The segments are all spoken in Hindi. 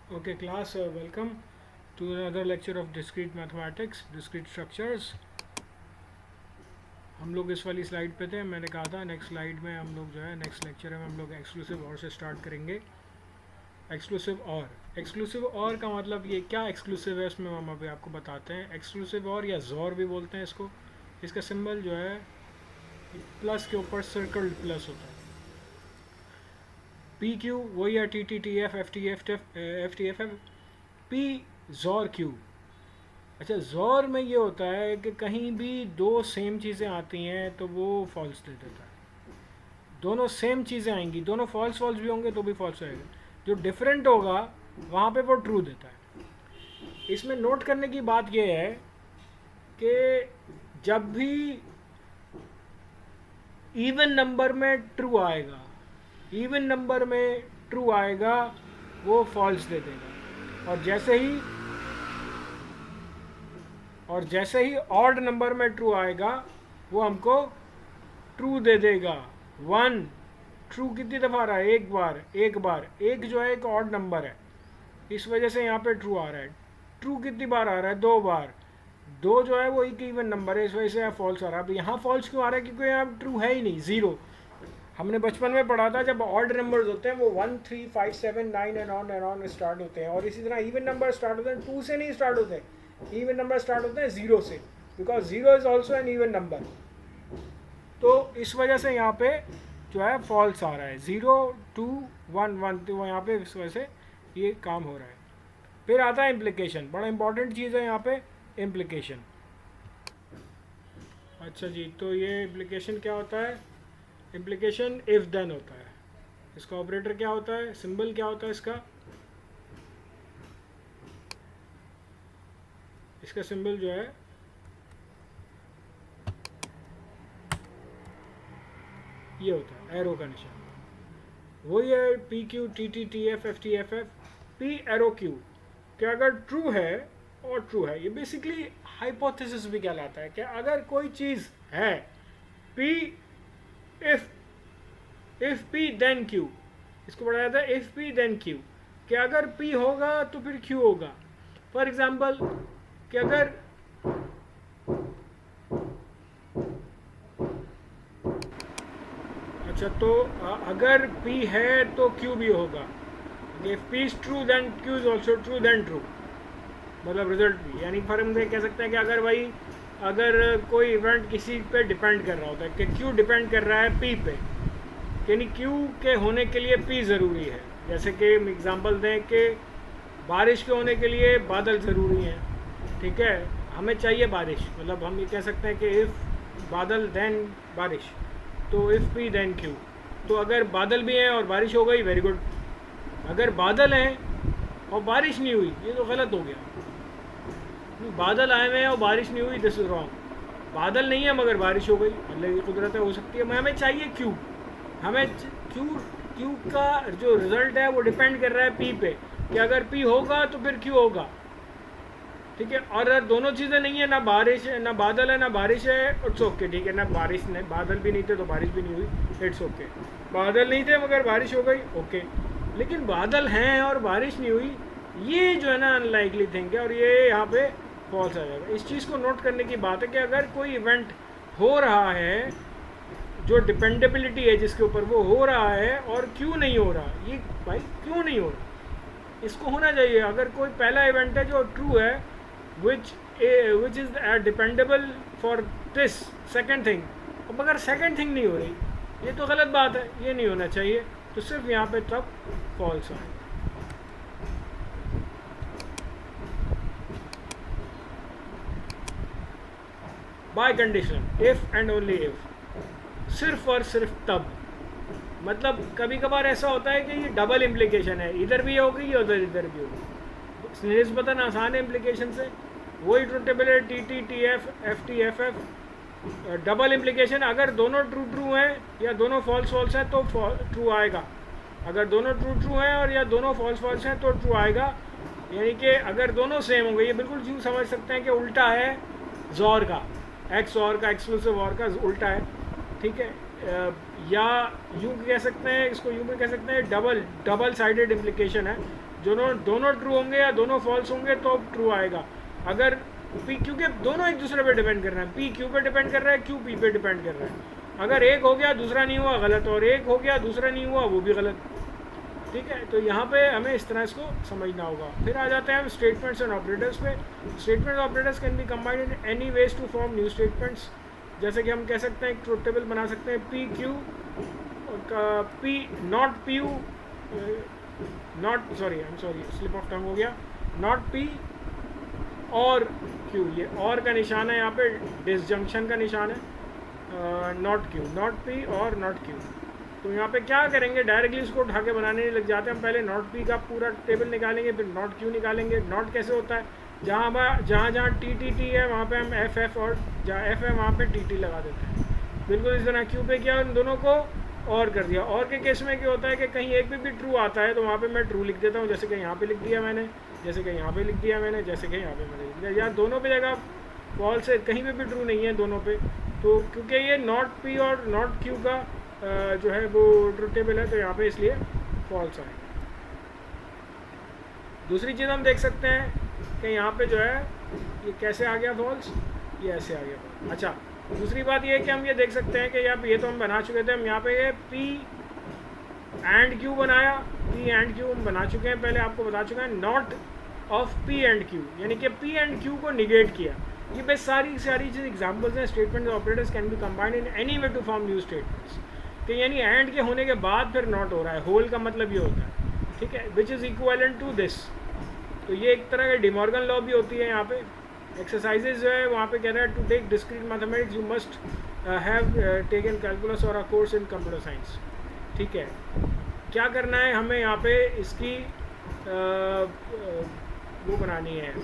Okay, class, welcome to another lecture of discrete mathematics, discrete structures. हम लोग इस वाली स्लाइड पे थे. मैंने कहा था नेक्स्ट स्लाइड में हम लोग जो है नेक्स्ट लेक्चर में हम लोग एक्सक्लूसिव और से स्टार्ट करेंगे. एक्सक्लूसिव और का मतलब ये क्या एक्सक्लूसिव है उसमें हम अभी आपको बताते हैं. एक्सक्लूसिव और या जोर भी बोलते हैं इसको. इसका सिंबल जो है प्लस के ऊपर सर्कल प्लस होता है. पी क्यू वही है T T T F F T F F T F F P जोर क्यू. अच्छा, जोर में ये होता है कि कहीं भी दो सेम चीज़ें आती हैं तो वो फॉल्स दे देता है. दोनों सेम चीज़ें आएंगी, दोनों फॉल्स फॉल्स भी होंगे तो भी फॉल्स आएगा. जो डिफरेंट होगा वहाँ पे वो ट्रू देता है. इसमें नोट करने की बात यह है कि जब भी इवन नंबर में ट्रू आएगा, इवन नंबर में ट्रू आएगा वो फॉल्स दे देगा. और जैसे ही ऑड नंबर में ट्रू आएगा वो हमको ट्रू दे देगा. वन ट्रू कितनी दफ़ा आ रहा है? एक बार. एक जो है एक ऑड नंबर है, इस वजह से यहाँ पे ट्रू आ रहा है. ट्रू कितनी बार आ रहा है? दो बार. दो जो है वो एक इवन नंबर है, इस वजह से यहाँ फॉल्स आ रहा है. अब यहाँ फॉल्स क्यों आ रहा है? क्योंकि यहाँ ट्रू है ही नहीं, ज़ीरो. हमने बचपन में पढ़ा था जब ऑड नंबर्स होते हैं वो 1 3 5 7 9 एंड ऑन स्टार्ट होते हैं. और इसी तरह इवन नंबर स्टार्ट होते हैं 2 से नहीं स्टार्ट होते. इवन नंबर स्टार्ट होते हैं 0 से, because 0 is also an even number. तो इस वजह से यहाँ पे जो है फॉल्स आ रहा है. 0 2 1 1, तो यहाँ पे इस वजह से ये काम हो रहा है. फिर आता है इम्प्लीकेशन. बड़ा इंपॉर्टेंट चीज़ है यहाँ पे इम्प्लीकेशन. अच्छा जी, तो ये इम्प्लीकेशन क्या होता है? इम्प्लीकेशन इफ देन होता है. इसका ऑपरेटर क्या होता है? सिंबल क्या होता है इसका? इसका सिंबल जो है ये होता है एरो का निशान. वही है P Q T T T F F T F F P arrow Q. क्या अगर ट्रू है और ट्रू है, ये बेसिकली हाइपोथेसिस भी कहलाता है कि अगर कोई चीज़ है P if P then Q, इसको पढ़ा जाता है इफ पी देन क्यू. कि अगर पी होगा तो फिर क्यू होगा. फॉर एग्जाम्पल कि अगर अच्छा, तो अगर P है तो Q भी होगा. If P is true then Q is also true then true, मतलब रिजल्ट भी. यानी फर्क हम कह सकते हैं कि अगर कोई इवेंट किसी पे डिपेंड कर रहा होता है कि Q डिपेंड कर रहा है P पे, यानी Q के होने के लिए P ज़रूरी है. जैसे कि एग्जांपल दें कि बारिश के होने के लिए बादल ज़रूरी हैं. ठीक है, हमें चाहिए बारिश, मतलब हम ये कह सकते हैं कि इफ़ बादल देन बारिश, तो इफ़ पी देन क्यू. तो अगर बादल भी हैं और बारिश हो गई, वेरी गुड. अगर बादल हैं और बारिश नहीं हुई, ये तो गलत हो गया. बादल आए हुए हैं और बारिश नहीं हुई, दिस इज़ रॉन्ग. बादल नहीं है मगर बारिश हो गई, अल्लाह की कुदरत है, हो सकती है. हमें चाहिए क्यू. हमें क्यू का जो रिज़ल्ट है वो डिपेंड कर रहा है पी पे, कि अगर पी होगा तो फिर क्यू होगा. ठीक है. और अगर दोनों चीज़ें नहीं है, ना बारिश है, ना बादल है, ना बारिश है, इट्स ओके. ठीक है, ना बारिश ने बादल भी नहीं थे तो बारिश भी नहीं हुई, इट्स ओके. बादल नहीं थे मगर बारिश हो गई, ओके. लेकिन बादल हैं और बारिश नहीं हुई, ये जो है ना अनलाइकली थिंग है, और ये यहाँ पे फॉल्स आ जाएगा. इस चीज़ को नोट करने की बात है कि अगर कोई इवेंट हो रहा है जो डिपेंडेबिलिटी है जिसके ऊपर वो हो रहा है और क्यों नहीं हो रहा, ये भाई क्यों नहीं हो रहा, इसको होना चाहिए. अगर कोई पहला इवेंट है जो ट्रू है which is dependable for this second thing, अब अगर सेकंड थिंग नहीं हो रही, ये तो गलत बात है, ये नहीं होना चाहिए. तो सिर्फ यहाँ पे तब फॉल्स है. Bi condition, if and only if, सिर्फ और सिर्फ तब. मतलब कभी कभार ऐसा होता है कि ये डबल इम्प्लीकेशन है, इधर भी होगी या उधर इधर भी होगी. निस्बतन आसान है इम्प्लीकेशन से. वही ट्रू टेबल है T T T F F T F F. Double implication, अगर दोनों ट्रू ट्रू हैं या दोनों फॉल्स फॉल्स हैं तो ट्रू आएगा. अगर दोनों ट्रू ट्रू हैं और या दोनों फॉल्स फॉल्स हैं तो ट्रू आएगा. यानी कि अगर दोनों सेम होंगे, ये बिल्कुल यूँ समझ सकते हैं कि उल्टा है जोर का, एक्स और का, एक्सक्लूसिव और का उल्टा है. ठीक है. या यूँ कह सकते हैं, इसको यूँ भी कह सकते हैं डबल साइडेड इम्प्लीकेशन है. दोनों ट्रू होंगे या दोनों फॉल्स होंगे तो ट्रू आएगा। अगर पी, क्योंकि दोनों एक दूसरे पे डिपेंड कर रहे हैं, पी क्यू पे डिपेंड कर रहा है, क्यू पी पे डिपेंड कर रहा है। अगर एक हो गया दूसरा नहीं हुआ गलत, और एक हो गया दूसरा नहीं हुआ वो भी गलत। ठीक है, तो यहाँ पे हमें इस तरह इसको समझना होगा। फिर आ जाते हैं हम स्टेटमेंट्स एंड ऑपरेटर्स पे। Statement operators can be combined in any ways to form new statements. जैसे कि हम कह सकते हैं एक ट्रुथ टेबल बना सकते हैं, P Q P not P U not sorry I am sorry slip of tongue हो गया, नॉट पी और क्यू। ये और का निशान है यहाँ पे, डिसजंक्शन का निशान है, नॉट क्यू, नॉट पी और नॉट क्यू। तो यहाँ पे क्या करेंगे, डायरेक्टली इसको उठा के बनाने लग जाते हैं। हम पहले नॉट पी का पूरा टेबल निकालेंगे, फिर नॉट क्यू निकालेंगे। नॉट कैसे होता है, जहाँ जहाँ टी टी टी है वहाँ पे हम एफ एफ, और जहाँ एफ है वहाँ पे टी टी लगा देते हैं। बिल्कुल इस तरह क्यू पे किया, उन दोनों को और कर दिया। और के केस में क्या होता है कि कहीं एक पे भी ट्रू आता है तो वहाँ पे मैं ट्रू लिख देता हूँ, जैसे कि यहाँ पे लिख दिया मैंने, जैसे कि यहाँ पे लिख दिया मैंने, जैसे कि यहाँ पे मैंने लिख दिया। या दोनों पे जगह फॉल्स है, कहीं पे भी ट्रू नहीं है दोनों पे, तो क्योंकि ये नॉट पी और नॉट क्यू का जो है वो ट्रू टेबल है, तो यहाँ पे इसलिए फॉल्स आए। दूसरी चीज़ हम देख सकते हैं कि यहाँ पे जो है ये कैसे आ गया फॉल्स, ये ऐसे आ गया फॉल्स। अच्छा, दूसरी बात ये है कि हम ये देख सकते हैं कि ये तो हम बना चुके थे, हम यहाँ पे ये पी एंड क्यू बनाया, पी एंड क्यू हम बना चुके हैं, पहले आपको बता चुका है, not of P and Q, यानी कि पी एंड क्यू को निगेट किया। ये बस सारी चीज़ एग्जाम्पल्स हैं। Statement operators can be combined in any way to form new statements. तो यानी एंड के होने के बाद फिर नॉट हो रहा है, होल का मतलब ये होता है, ठीक है, which is equivalent to this. तो ये एक तरह का डिमॉर्गन लॉ भी होती है। यहाँ पे एक्सरसाइजेज जो है वहाँ पे कह रहा है, to take discrete mathematics you must have taken calculus और a course in computer science. ठीक है, क्या करना है हमें यहाँ पे इसकी वो बनानी है,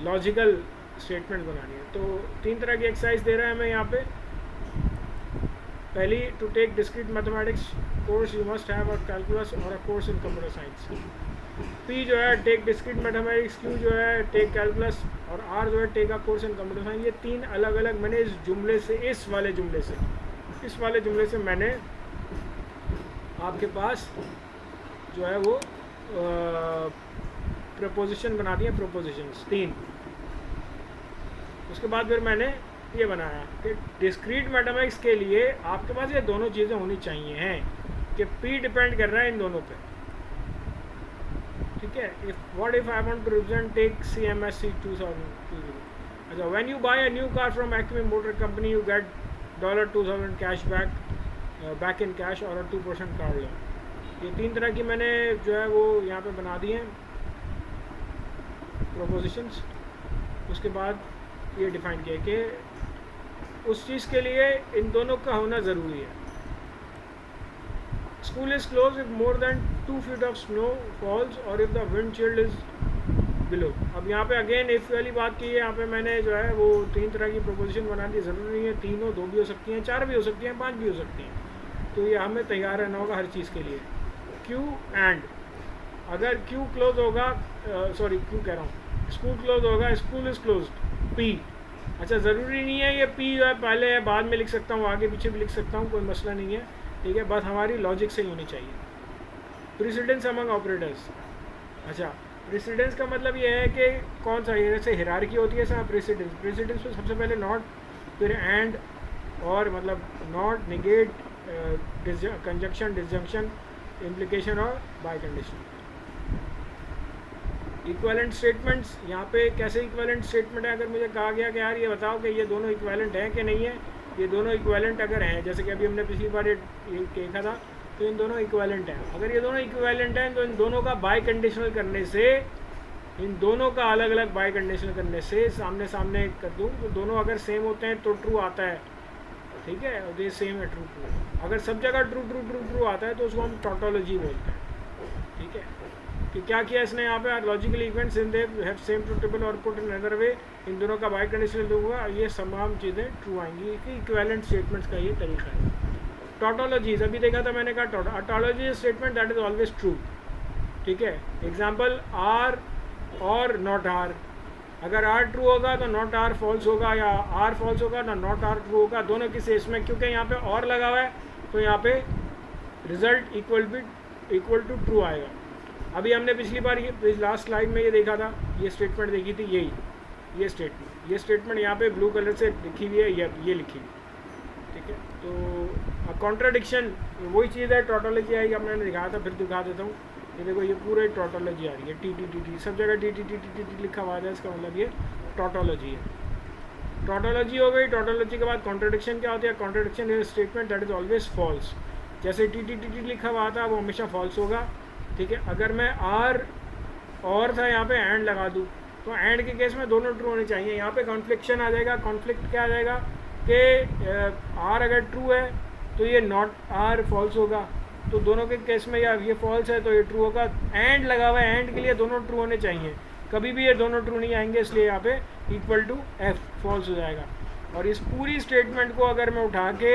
लॉजिकल स्टेटमेंट बनानी है। तो 3 तरह की एक्सरसाइज दे रहा है हमें यहाँ पे। पहली, to take discrete mathematics course you must have a calculus और a course in computer science. P जो है टेक डिस्क्रीट मैथमेटिक्स, क्यू जो है टेक कैलकुलस, और आर जो है take a course in computer science. ये 3 अलग अलग मैंने इस जुमले से, इस वाले जुमले से मैंने आपके पास जो है वो प्रपोजिशन बना दिए, प्रपोजिशंस 3। उसके बाद फिर मैंने ये बनाया कि डिस्क्रीट मैथमेटिक्स के लिए आपके पास ये दोनों चीज़ें होनी चाहिए हैं कि पी डिपेंड कर रहा है इन दोनों पे। ठीक है, if what if I want to represent take CMSC 2020। अच्छा, when you buy a new car from Acme motor company you get $2000 cash back in cash और 2% कार लोन। ये 3 तरह की मैंने जो है वो यहाँ पे बना दी हैं प्रोपोजिशंस। उसके बाद ये डिफाइन किया कि उस चीज़ के लिए इन दोनों का होना ज़रूरी है। School is close if more than 2 feet of snow falls और if the wind chilled is below. अब यहाँ पे अगेन इफ़ वाली बात की है, यहाँ पे मैंने जो है वो 3 तरह की प्रोपोजिशन बना दी। ज़रूरी नहीं है 3 हो, 2 भी हो सकती हैं, 4 भी हो सकती हैं, 5 भी हो सकती हैं। तो ये हमें तैयार रहना होगा हर चीज़ के लिए। क्यू एंड, अगर क्यू क्लोज होगा, सॉरी क्यू कह रहा हूँ, स्कूल क्लोज होगा, स्कूल इज़ क्लोज्ड, पी। अच्छा, ज़रूरी नहीं है ये पी जो है पहले है बाद में लिख सकता हूँ, आगे पीछे भी लिख सकता हूँ, कोई मसला नहीं है। ठीक है, बस हमारी लॉजिक से ही होनी चाहिए। Precedence among operators. अच्छा, प्रेसिडेंस का मतलब ये है कि कौन सा, ये जैसे हिरार्की होती है ऐसा प्रेसिडेंस। प्रेसिडेंस में सबसे पहले नॉट, फिर एंड, और मतलब not, negate, conjunction, disjunction, implication और बाय कंडीशन। इक्विवेलेंट स्टेटमेंट्स, यहाँ पे कैसे इक्विवेलेंट स्टेटमेंट है, अगर मुझे कहा गया कि यार ये बताओ कि ये दोनों इक्विवेलेंट हैं कि नहीं है। ये दोनों इक्विवेलेंट अगर हैं, जैसे कि अभी हमने पिछली बार ये देखा था, तो इन दोनों इक्विवेलेंट हैं। अगर ये दोनों इक्विवेलेंट हैं तो इन दोनों का बाय कंडीशनल करने से, इन दोनों का अलग अलग बाय कंडीशनल करने से सामने सामने कर दूँ तो दोनों अगर सेम होते हैं तो ट्रू आता है। ठीक है, और ये सेम है, ट्रू ट्रू। अगर सब जगह ट्रू ट्रू ट्रू ट्रू आता है तो उसको हम टॉटोलॉजी बोलते हैं। ठीक है, कि क्या किया इसने यहाँ पे, logical events in they have same true table और पुट इन अदर वे, इन दोनों का बाय कंडीशनल दूंगा, ये तमाम चीज़ें ट्रू आएंगी। कि इक्विवेलेंट स्टेटमेंट्स का ये तरीका है। टॉटोलॉजीज अभी देखा था मैंने, कहा tautology statement that is always true. ठीक है, एग्जाम्पल आर और नॉट आर। अगर आर ट्रू होगा तो नॉट आर फॉल्स होगा, या आर फॉल्स होगा तो नॉट आर ट्रू होगा। दोनों की केस में क्योंकि यहाँ पे और लगा हुआ है तो यहाँ पे result equal B equal to true आएगा। अभी हमने पिछली बार ये लास्ट स्लाइड में ये देखा था, ये स्टेटमेंट देखी थी, ये स्टेटमेंट यहाँ पे ब्लू कलर से लिखी हुई है, ये लिखी हुई, ठीक है। तो कॉन्ट्राडिक्शन वही चीज़ है, टोटोलॉजी आएगी, अब मैंने दिखाया था, फिर दिखा देता हूँ। ये देखो ये पूरे टोटोलॉजी आ रही है, टी सब जगह टी लिखा हुआ है, इसका मतलब ये टोटोलॉजी है। टोटोलॉजी हो गई। टोटोलॉजी के बाद कॉन्ट्राडिक्शन क्या होती है? Contradiction is statement that is always false. जैसे टी लिखा हुआ था वो हमेशा फॉल्स होगा, ठीक है। अगर मैं आर और था यहाँ पे एंड लगा दूँ तो एंड के केस में दोनों ट्रू होने चाहिए। यहाँ पे कॉन्फ्लिक्शन आ जाएगा। कॉन्फ्लिक्ट क्या आ जाएगा कि आर अगर ट्रू है तो ये नॉट आर फॉल्स होगा, तो दोनों के केस में या ये फॉल्स है तो ये ट्रू होगा। एंड लगा हुआ है, एंड के लिए दोनों ट्रू होने चाहिए, कभी भी ये दोनों ट्रू नहीं आएंगे, इसलिए यहाँ पे इक्वल टू एफ फॉल्स हो जाएगा। और इस पूरी स्टेटमेंट को अगर मैं उठा के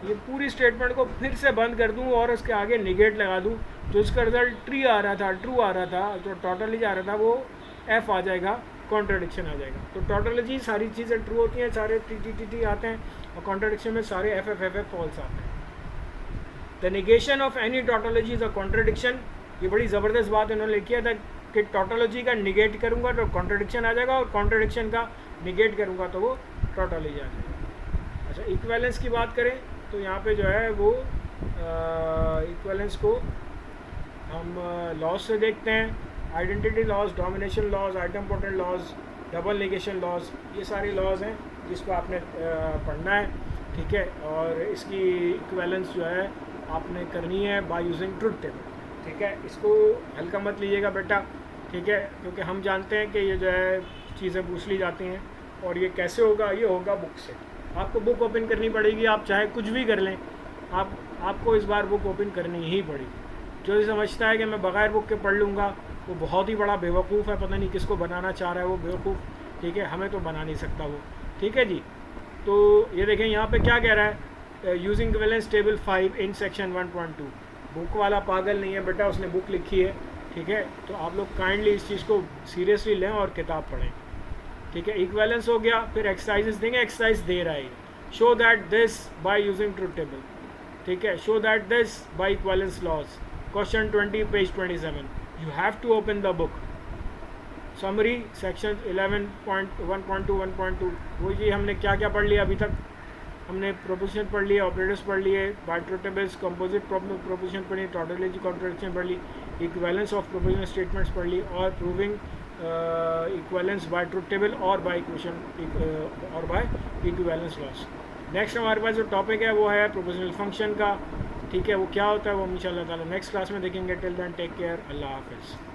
ये पूरी स्टेटमेंट को फिर से बंद कर दूँ और उसके आगे निगेट लगा दूँ, तो इसका रिजल्ट ट्रू आ रहा था, जो टोटली आ रहा था वो एफ आ जाएगा, कॉन्ट्राडिक्शन आ जाएगा। तो टोटोलॉजी सारी चीज़ें ट्रू होती हैं, सारे टी आते हैं, और कॉन्ट्राडिक्शन में सारे एफ फॉल्स आते हैं। The negation of any tautology is a contradiction. ये बड़ी ज़बरदस्त बात इन्होंने लिखी है था कि टोटोलॉजी का निगेट करूँगा तो कॉन्ट्राडिक्शन आ जाएगा, और कॉन्ट्राडिक्शन का निगेट करूँगा तो वो टोटोलॉजी आ जाएगा। अच्छा, इक्विवेलेंस की बात करें तो यहाँ पे जो है वो इक्विवेलेंस को हम लॉज से देखते हैं। Identity laws, domination laws, idempotent laws, double negation laws, ये सारे लॉज हैं जिसको आपने पढ़ना है, ठीक है। और इसकी इक्विवेलेंस जो है आपने करनी है बाय यूजिंग ट्रुथ टेबल, ठीक है। इसको हल्का मत लीजिएगा बेटा, ठीक है, क्योंकि हम जानते हैं कि ये जो है चीज़ें पूछ ली जाती हैं। और ये कैसे होगा? ये होगा बुक से। आपको बुक ओपन करनी पड़ेगी, आप चाहे कुछ भी कर लें, आपको इस बार बुक ओपन करनी ही पड़ेगी। जो समझता है कि मैं बग़ैर बुक के पढ़ लूँगा वो बहुत ही बड़ा बेवकूफ़ है, पता नहीं किसको बनाना चाह रहा है वो बेवकूफ़, ठीक है। हमें तो बना नहीं सकता वो, ठीक है जी। तो ये देखें यहाँ पे क्या कह रहा है, using equivalence table 5 in section 1.2। Book वाला पागल नहीं है बेटा, उसने बुक लिखी है, ठीक है। तो आप लोग काइंडली इस चीज़ को सीरियसली लें और किताब पढ़ें, ठीक है। इक्विवेलेंस हो गया, फिर एक्सरसाइजेस देंगे। एक्सरसाइज दे रहा है, show that this by using truth table, ठीक है। Show that this by equivalence laws, question 20 page 27। You have to open the book. Summary section 11.1.2 1.2। वही जी हमने क्या क्या पढ़ लिया अभी तक? हमने प्रोपोजिशन पढ़ लिए, ऑपरेटर्स पढ़ लिए, by truth tables, composite proposition पढ़ी, टोटोलॉजी कॉन्ट्राडिक्शन पढ़ ली, इक्विवेलेंस ऑफ प्रोपोजिशनल स्टेटमेंट्स पढ़ ली, और proving equivalence by truth table और बाय इक्वेशन और बाय इक्विवेलेंस लॉस। नेक्स्ट हमारे पास जो टॉपिक है वो है प्रोपोजिशनल फंक्शन का, ठीक है। वो क्या होता है वो इंशाल्लाह ताला नेक्स्ट क्लास में देखेंगे। टिल देन टेक केयर, अल्लाह हाफिज़।